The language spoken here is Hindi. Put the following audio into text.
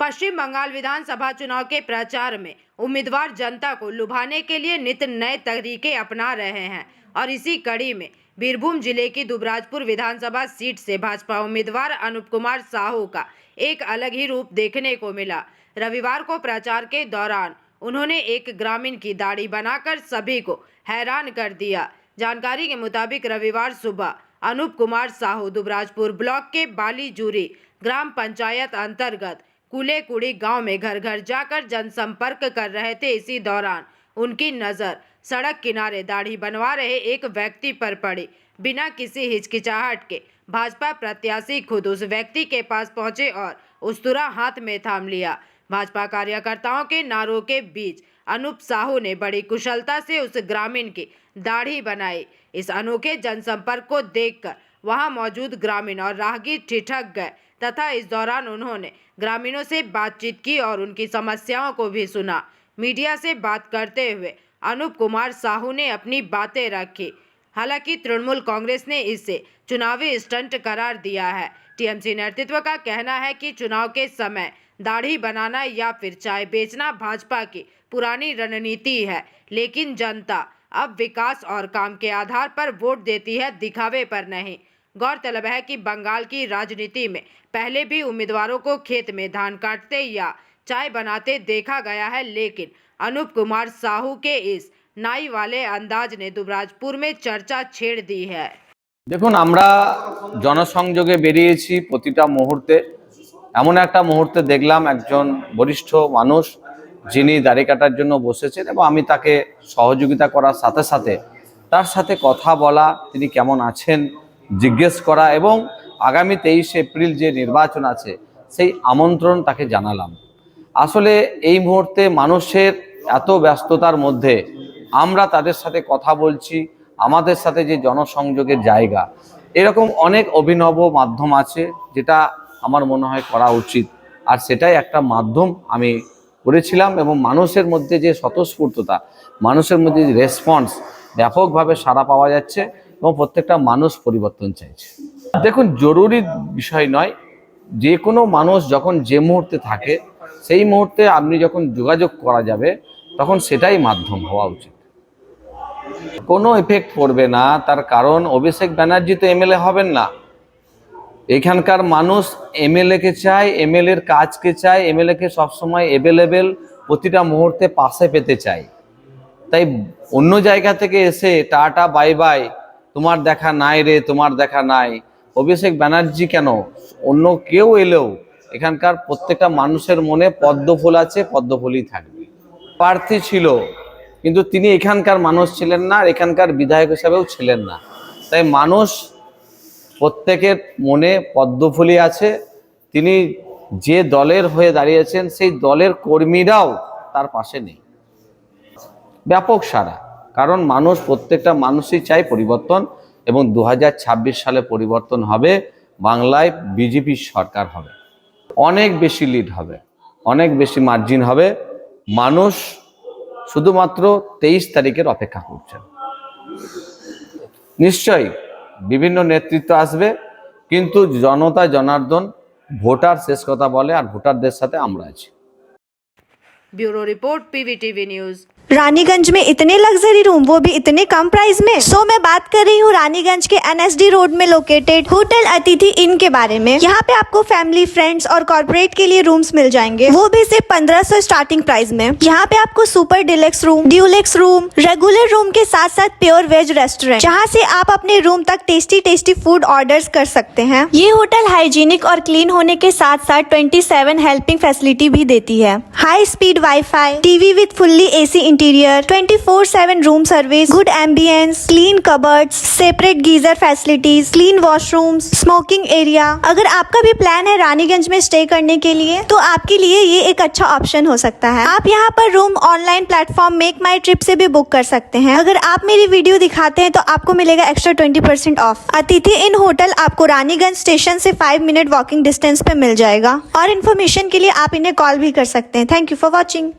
पश्चिम बंगाल विधानसभा चुनाव के प्रचार में उम्मीदवार जनता को लुभाने के लिए नित नए तरीके अपना रहे हैं और इसी कड़ी में बीरभूम जिले की दुबराजपुर विधानसभा सीट से भाजपा उम्मीदवार अनूप कुमार साहू का एक अलग ही रूप देखने को मिला। रविवार को प्रचार के दौरान उन्होंने एक ग्रामीण की दाढ़ी बनाकर सभी को हैरान कर दिया। जानकारी के मुताबिक रविवार सुबह अनूप कुमार साहू दुबराजपुर ब्लॉक के बालीजूरी ग्राम पंचायत अंतर्गत कुलेकुड़ी गांव में घर घर जाकर जनसंपर्क कर रहे थे। इसी दौरान उनकी नज़र सड़क किनारे दाढ़ी बनवा रहे एक व्यक्ति पर पड़ी। बिना किसी हिचकिचाहट के भाजपा प्रत्याशी खुद उस व्यक्ति के पास पहुंचे और उस्तरा हाथ में थाम लिया। भाजपा कार्यकर्ताओं के नारों के बीच अनूप साहू ने बड़ी कुशलता से उस ग्रामीण की दाढ़ी बनाई। इस अनोखे जनसंपर्क को देखकर वहां मौजूद ग्रामीण और राहगीर ठिठक गए तथा इस दौरान उन्होंने ग्रामीणों से बातचीत की और उनकी समस्याओं को भी सुना। मीडिया से बात करते हुए अनूप कुमार साहू ने अपनी बातें रखी। हालांकि तृणमूल कांग्रेस ने इसे चुनावी स्टंट करार दिया है। टीएमसी नेतृत्व का कहना है कि चुनाव के समय दाढ़ी बनाना या फिर चाय बेचना भाजपा की पुरानी रणनीति है, लेकिन जनता अब विकास और काम के आधार पर वोट देती है, दिखावे पर नहीं। गौरतलब है कि बंगाल की राजनीति में पहले भी उम्मीदवारों को खेत में धान काटते या चाय बनाते देखा गया है, लेकिन अनूप कुमार साहू के इस नाई वाले अंदाज ने दुबराजपुर में चर्चा छेड़ दी है। দেখুন আমরা জনসংযোগে বেরিয়েছি প্রতিটা মুহূর্তে। এমন একটা মুহূর্তে দেখলাম একজন বরিষ্ঠ মানুষ যিনি দাড়ি কাটার জন্য বসেছেন এবং আমি তাকে সহযোগিতা করার সাথে সাথে তার সাথে কথা বলা, তিনি কেমন আছেন জিজ্ঞেস করা এবং আগামী 23 এপ্রিল যে নির্বাচন আছে সেই আমন্ত্রণ তাকে জানালাম। আসলে এই মুহূর্তে মানুষের এত ব্যস্ততার মধ্যে আমরা তাদের সাথে কথা বলছি, আমাদের সাথে যে জনসংযোগের জায়গা, এরকম অনেক অভিনব মাধ্যম আছে যেটা আমার মনে হয় করা উচিত, আর সেটাই একটা মাধ্যম আমি করেছিলাম এবং মানুষের মধ্যে যে স্বতঃস্ফূর্ততা, মানুষের মধ্যে যে রেসপন্স ব্যাপকভাবে সাড়া পাওয়া যাচ্ছে এবং প্রত্যেকটা মানুষ পরিবর্তন চাইছে। দেখুন, জরুরি বিষয় নয়, যে কোনো মানুষ যখন যে মুহূর্তে থাকে সেই মুহূর্তে আপনি যখন যোগাযোগ করা যাবে তখন সেটাই মাধ্যম হওয়া উচিত। কোনো এফেক্ট পড়বে না, তার কারণ অভিষেক ব্যানার্জি তো এমএলএ হবেন না। এখানকার মানুষ এমএলএকে চায়, এমএলএর কাজকে চায়, এমএলএকে সবসময় অ্যাভেলেবেল প্রতিটা মুহূর্তে পাশে পেতে চায়। তাই অন্য জায়গা থেকে এসে টাটা বাই বাই, তোমার দেখা নাই রে, তোমার দেখা নাই, অভিষেক ব্যানার্জি কেন, অন্য কেউ এলেও এখানকার প্রত্যেকটা মানুষের মনে পদ্মফুল আছে, পদ্মফুলই থাকবে। প্রার্থী ছিল কিন্তু তিনি এখানকার মানুষ ছিলেন না, আর এখানকার বিধায়ক হিসাবেও ছিলেন না। তাই মানুষ প্রত্যেকের মনে পদ্মফুলই আছে। তিনি যে দলের হয়ে দাঁড়িয়েছেন সেই দলের কর্মীরাও তার পাশে নেই। ব্যাপক সাড়া, কারণ মানুষ, প্রত্যেকটা মানুষই চায় পরিবর্তন এবং 2026 সালে পরিবর্তন হবে। বাংলায় বিজেপি সরকার হবে, অনেক বেশি লিড হবে, অনেক বেশি মার্জিন হবে। মানুষ শুধুমাত্র 23 তারিখের অপেক্ষা করছেন। নিশ্চয়ই বিভিন্ন নেতৃত্ব আসবে, কিন্তু জনতা জনার্দন, ভোটার শেষ কথা বলে, আর ভোটারদের সাথে আমরা আছি। Bureau report PVTV news. Raniganj में इतने लग्जरी रूम, वो भी इतने कम प्राइस में। सो मैं बात कर रही हूँ रानीगंज के एनएसडी रोड में लोकेटेड होटल अतिथि इन के बारे में। यहाँ पे आपको फैमिली, फ्रेंड्स और कॉर्पोरेट के लिए रूम्स मिल जाएंगे, वो भी सिर्फ 1500 स्टार्टिंग प्राइस में। यहाँ पे आपको super deluxe room, Dulux room, regular room के साथ साथ प्योर वेज रेस्टोरेंट, जहाँ से आप अपने रूम तक टेस्टी टेस्टी फूड ऑर्डर्स कर सकते हैं। ये होटल हाइजीनिक और क्लीन होने के साथ साथ 27 हेल्पिंग फैसिलिटी भी देती है। High speed wifi, TV with fully AC interior, 24/7 room service, good ambience, clean cupboards, separate geyser facilities, clean washrooms, smoking area. अगर आपका भी प्लान है रानीगंज में स्टे करने के लिए, तो आपके लिए ये एक अच्छा ऑप्शन हो सकता है। आप यहाँ पर रूम ऑनलाइन प्लेटफॉर्म मेक माई ट्रिप से भी बुक कर सकते हैं। अगर आप मेरी वीडियो दिखाते हैं तो आपको मिलेगा एक्स्ट्रा 20% ऑफ। अतिथि इन होटल आपको रानीगंज स्टेशन से 5 मिनट वॉकिंग डिस्टेंस पे मिल जाएगा। और इन्फॉर्मेशन के लिए आप इन्हें कॉल भी कर सकते हैं। Thank you for watching.